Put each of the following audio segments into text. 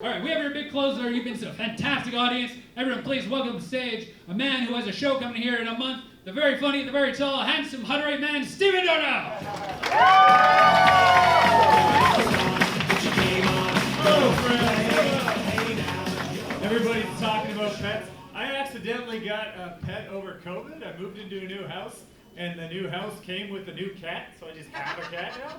All right, we have our big closer. You've been a fantastic audience. Everyone, please welcome to the stage a man who has a show coming here in a month. The very funny, the very tall, handsome, 108 man, Stephen Darnell. Hello, friends. Everybody's talking about pets. I accidentally got a pet over COVID. I moved into a new house, and the new house came with a new cat, so I just have a cat now.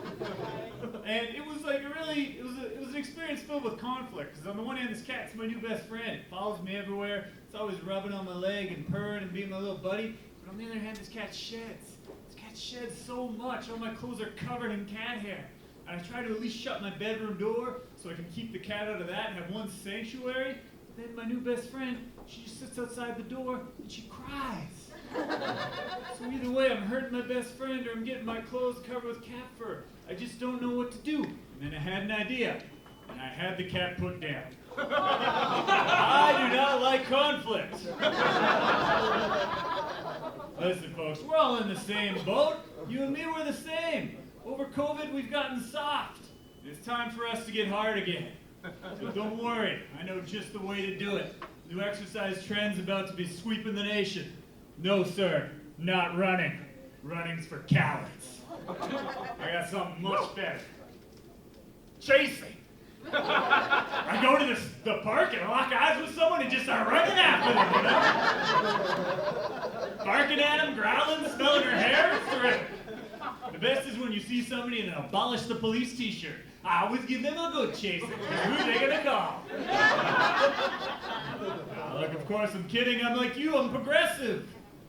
And it was like it was an experience filled with conflict. Because on the one hand, this cat's my new best friend. It follows me everywhere. It's always rubbing on my leg and purring and being my little buddy. But on the other hand, this cat sheds. This cat sheds so much. All my clothes are covered in cat hair. And I try to at least shut my bedroom door so I can keep the cat out of that and have one sanctuary. But then my new best friend, she just sits outside the door and she cries. So either way, I'm hurting my best friend or I'm getting my clothes covered with cat fur. I just don't know what to do. And then I had an idea, and I had the cat put down. I do not like conflict. Listen, folks, we're all in the same boat. You and me, we're the same. Over COVID, we've gotten soft. It's time for us to get hard again. So don't worry, I know just the way to do it. New exercise trend's about to be sweeping the nation. No, sir, not running. Running's for cowards. I got something much better. Chasing. I go to the park and lock eyes with someone and just start running after them, you know? Barking at them, growling, smelling their hair, it's terrific. The best is when you see somebody in an abolish the police t-shirt. I always give them a good chasing. Who's they gonna call? Look, of course I'm kidding. I'm like you, I'm progressive.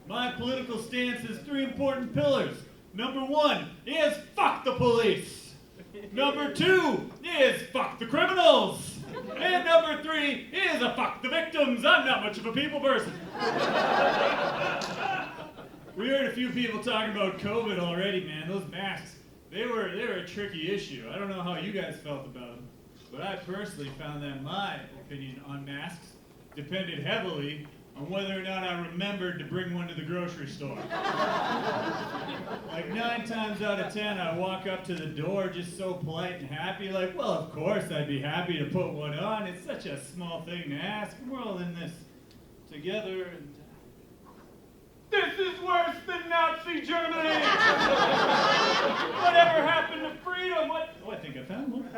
My political stance has 3 important pillars. Number 1 is fuck the police. Number 2 is fuck the criminals. And number 3 is a fuck the victims. I'm not much of a people person. We heard a few people talking about COVID already, man. Those masks, they were a tricky issue. I don't know how you guys felt about them, but I personally found that my opinion on masks depended heavily on whether or not I remembered to bring one to the grocery store. Like 9 times out of 10, I walk up to the door just so polite and happy, like, well, of course I'd be happy to put one on. It's such a small thing to ask. We're all in this together, and this is worse than Nazi Germany! Whatever happened to freedom? What? Oh, I think I found one.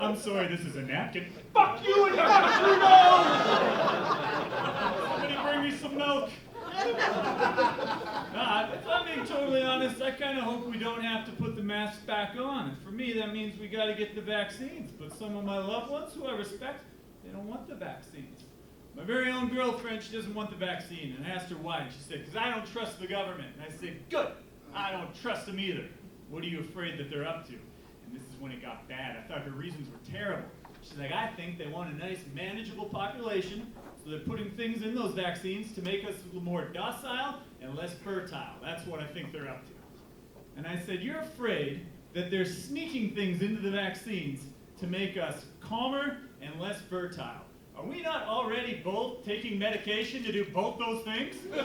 I'm sorry, this is a napkin. Fuck you and fuck Trudeau! Somebody bring me some milk. Nah, if I'm being totally honest, I kind of hope we don't have to put the masks back on. And for me, that means we got to get the vaccines. But some of my loved ones, who I respect, they don't want the vaccines. My very own girlfriend, she doesn't want the vaccine, and I asked her why, and she said, because I don't trust the government. And I said, good, I don't trust them either. What are you afraid that they're up to? And this is when it got bad. I thought her reasons were terrible. She's like, I think they want a nice, manageable population, so they're putting things in those vaccines to make us a little more docile and less fertile. That's what I think they're up to. And I said, you're afraid that they're sneaking things into the vaccines to make us calmer and less fertile. Are we not already both taking medication to do both those things? You're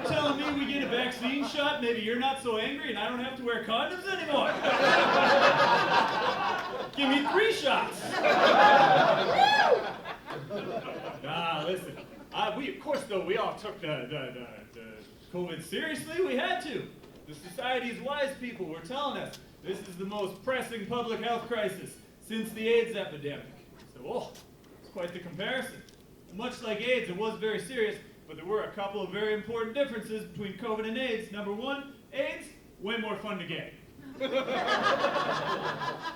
telling me we get a vaccine shot, maybe you're not so angry and I don't have to wear condoms anymore? Give me 3 shots. Listen, of course though, we all took the COVID seriously, we had to. The society's wise people were telling us this is the most pressing public health crisis since the AIDS epidemic. Oh, it's quite the comparison. Much like AIDS, it was very serious, but there were a couple of very important differences between COVID and AIDS. Number 1, AIDS, way more fun to get.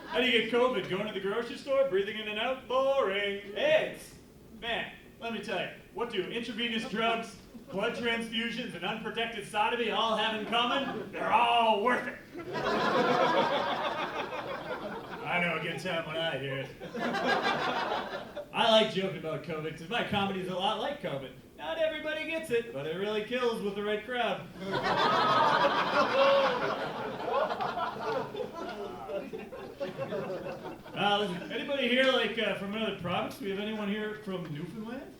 How do you get COVID? Going to the grocery store, breathing in and out? Boring. AIDS, man, let me tell you, what do intravenous drugs, blood transfusions, and unprotected sodomy all have in common? They're all worth it. I know a good time when I hear it. I like joking about COVID because my comedy's a lot like COVID. Not everybody gets it, but it really kills with the right crowd. Listen, anybody here from another province? Do we have anyone here from Newfoundland?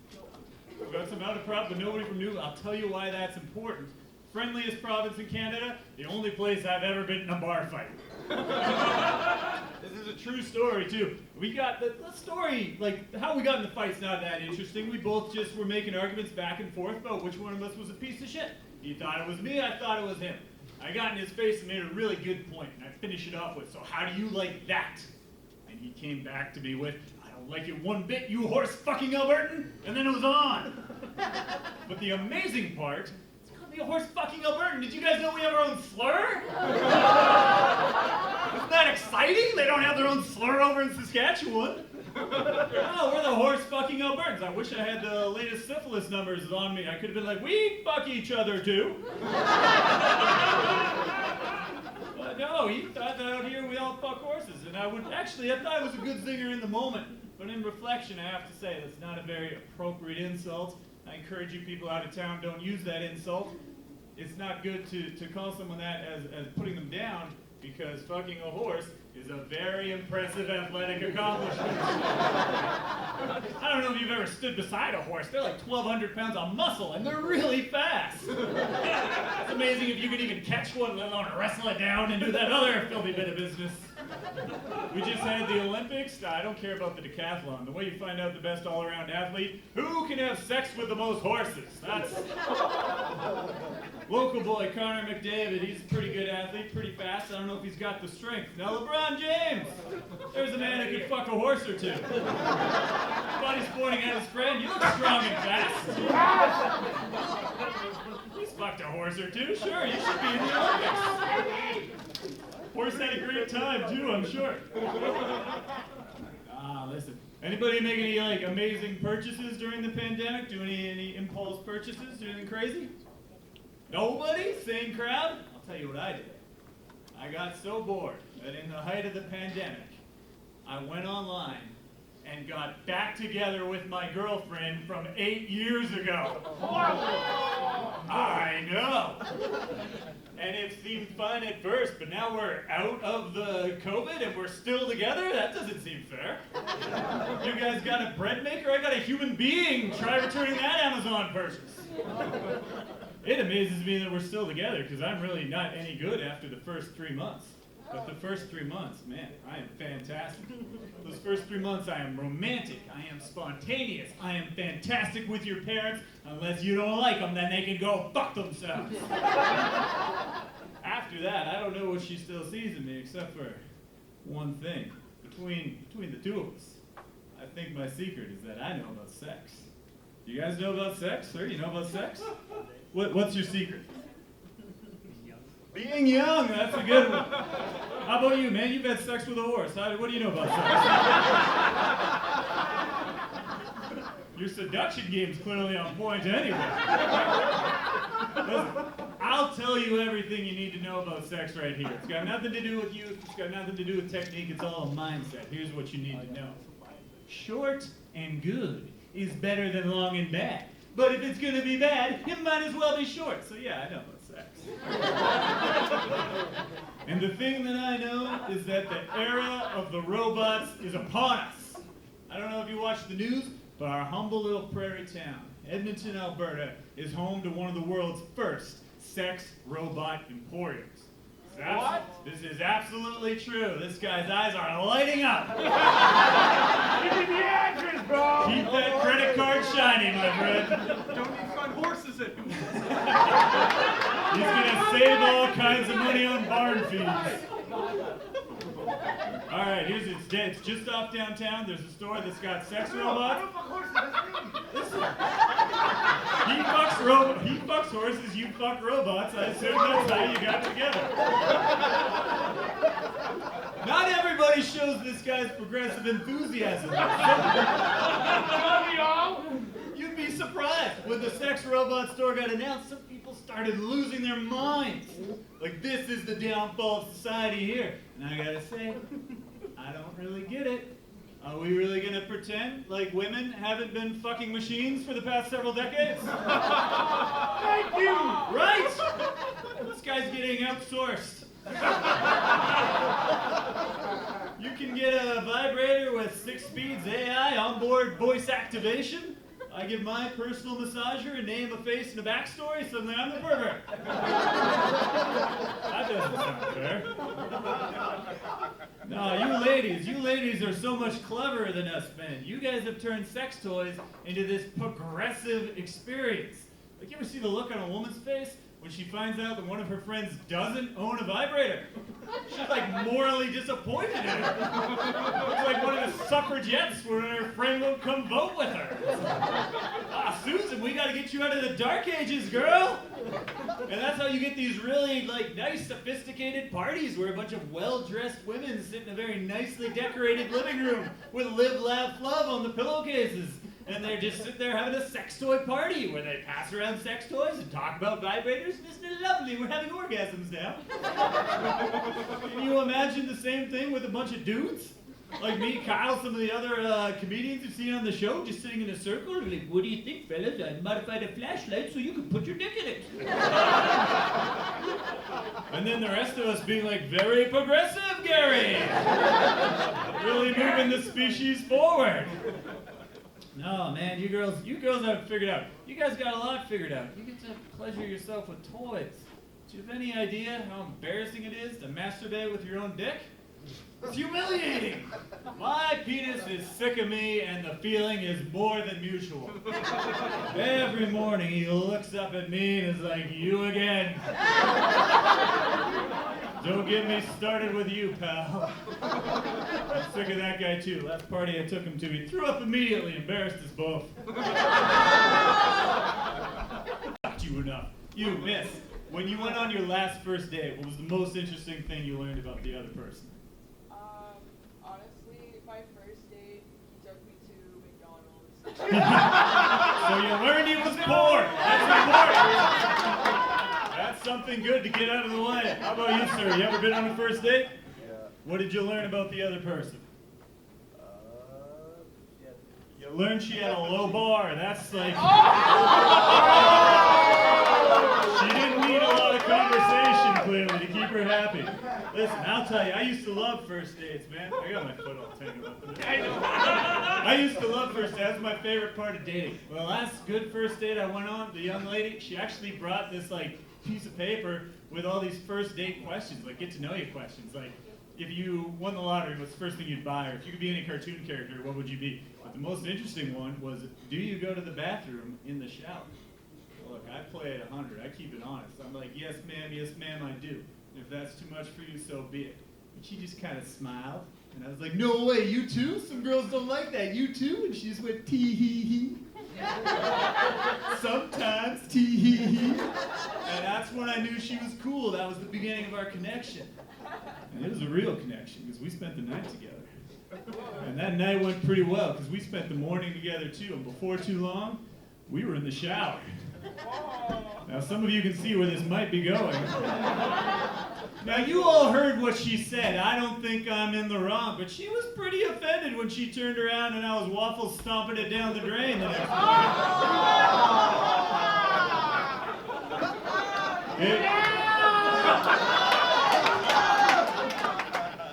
We've got some out of province, but nobody from Newfoundland. I'll tell you why that's important. Friendliest province in Canada, the only place I've ever been in a bar fight. This is a true story, too. We got the story, like, how we got in the fight's not that interesting. We both just were making arguments back and forth about which one of us was a piece of shit. He thought it was me, I thought it was him. I got in his face and made a really good point, and I finished it off with, so how do you like that? And he came back to me with, I don't like it one bit, you horse fucking Albertan, and then it was on. But the amazing part, it's called the horse fucking Albertan. Did you guys know we have our own slur? Isn't that exciting? They don't have their own slur over in Saskatchewan. Oh, we're the horse fucking Albertans. I wish I had the latest syphilis numbers on me. I could have been like, we fuck each other too. But no, he thought that out here we all fuck horses. And I thought it was a good zinger in the moment. But in reflection, I have to say, that's not a very appropriate insult. I encourage you people out of town, don't use that insult. It's not good to call someone that as putting them down, because fucking a horse is a very impressive athletic accomplishment. I don't know if you've ever stood beside a horse. They're like 1,200 pounds of muscle, and they're really fast. It's amazing if you can even catch one, let alone wrestle it down and do that other filthy bit of business. We just had the Olympics. I don't care about the decathlon. The way you find out the best all-around athlete, who can have sex with the most horses? That's local boy Connor McDavid. He's a pretty good athlete, pretty fast. I don't know if he's got the strength. Now LeBron James, there's a man who could fuck a horse or two. Buddy's pointing at his friend. You look strong and fast. He's fucked a horse or two. Sure, you should be in the Olympics. Horse had a great time too, I'm sure. Listen. Anybody make any like amazing purchases during the pandemic? Do any impulse purchases? Do anything crazy? Nobody? Same crowd? I'll tell you what I did. I got so bored that in the height of the pandemic, I went online and got back together with my girlfriend from 8 years ago. I know. And it seemed fun at first, but now we're out of the COVID and we're still together? That doesn't seem fair. You guys got a bread maker? I got a human being. Try returning that Amazon purchase. It amazes me that we're still together because I'm really not any good after the first 3 months. But the first 3 months, man, I am fantastic. Those first 3 months, I am romantic, I am spontaneous, I am fantastic with your parents. Unless you don't like them, then they can go fuck themselves. After that, I don't know what she still sees in me except for one thing. Between the two of us, I think my secret is that I know about sex. You guys know about sex, sir? You know about sex? What's your secret? Being young, that's a good one. How about you, man? You've had sex with a horse. What do you know about sex? Your seduction game's clearly on point anyway. Listen, I'll tell you everything you need to know about sex right here. It's got nothing to do with youth. It's got nothing to do with technique. It's all a mindset. Here's what you need to know. Short and good is better than long and bad. But if it's going to be bad, it might as well be short. So yeah, I know about sex. And the thing that I know is that the era of the robots is upon us. I don't know if you watch the news, but our humble little prairie town, Edmonton, Alberta, is home to one of the world's first sex robot emporiums. What? This is absolutely true. This guy's eyes are lighting up. Give me the address, bro! Keep that credit card shiny, my friend. Don't need to find horses in. He's gonna save all kinds of money on barn fees. All right, it's just off downtown. There's a store that's got sex robots. I don't fuck horses, that's me. He fucks horses, you fuck robots. I assume that's how you got together. Not everybody shows this guy's progressive enthusiasm. You'd be surprised. When the sex robot store got announced, some people started losing their minds. Like, this is the downfall of society here. And I gotta say, I don't really get it. Are we really gonna pretend like women haven't been fucking machines for the past several decades? Thank you! Right? This guy's getting outsourced. You can get a vibrator with 6 speeds AI onboard voice activation. I give my personal massager a name, a face, and a backstory, suddenly I'm the pervert. That doesn't sound fair. No, you ladies are so much cleverer than us men. You guys have turned sex toys into this progressive experience. Like, you ever see the look on a woman's face when she finds out that one of her friends doesn't own a vibrator? She's like morally disappointed in it. Looks like one of the suffragettes when her friend won't come vote with her. Ah, Susan, we gotta get you out of the dark ages, girl. And that's how you get these really like nice, sophisticated parties where a bunch of well-dressed women sit in a very nicely decorated living room with live, laugh, love on the pillowcases. And they just sit there having a sex toy party where they pass around sex toys and talk about vibrators. And isn't it lovely? We're having orgasms now. Can you imagine the same thing with a bunch of dudes? Like me, Kyle, some of the other comedians you've seen on the show, just sitting in a circle, and like, what do you think, fellas? I modified a flashlight so you can put your dick in it. And then the rest of us being like, very progressive, Gary. Really moving the species forward. No, man, you girls have it figured out. You guys got a lot figured out. You get to pleasure yourself with toys. Do you have any idea how embarrassing it is to masturbate with your own dick? It's humiliating. My penis is sick of me, and the feeling is more than mutual. Every morning he looks up at me and is like, you again. Don't get me started with you, pal. I'm sick of that guy too. Last party I took him to, he threw up immediately, embarrassed us both. Not you enough. You, miss. When you went on your last first date, what was the most interesting thing you learned about the other person? Honestly, my first date, he took me to McDonald's. So you learned he was poor. That's important. That's something good to get out of the way. How about you, sir? You ever been on a first date? Yeah. What did you learn about the other person? Yeah. You learned she had a low bar. That's like... She didn't need a lot of conversation, clearly, to keep her happy. Listen, I'll tell you, I used to love first dates, man. I got my foot all tangled up in it. I used to love first dates. That's my favorite part of dating. Well, last good first date I went on, the young lady, she actually brought this, like, piece of paper with all these first date questions, like get-to-know-you questions. Like, if you won the lottery, what's the first thing you'd buy? Or if you could be any cartoon character, what would you be? But the most interesting one was, do you go to the bathroom in the shower? Look, I play at 100. I keep it honest. I'm like, yes, ma'am, I do. And if that's too much for you, so be it. But she just kind of smiled. And I was like, no way, you too? Some girls don't like that. You too? And she just went, tee-hee-hee. Sometimes, tee-hee-hee. And that's when I knew she was cool. That was the beginning of our connection. And it was a real connection, because we spent the night together. And that night went pretty well, because we spent the morning together, too. And before too long, we were in the shower. Now, some of you can see where this might be going. Now, you all heard what she said. I don't think I'm in the wrong, but she was pretty offended when she turned around and I was waffle stomping it down the drain the next morning.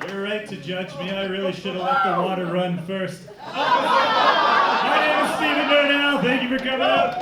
You're right to judge me. I really should have let the water run first. My name is Stephen Darnell. Thank you for coming out.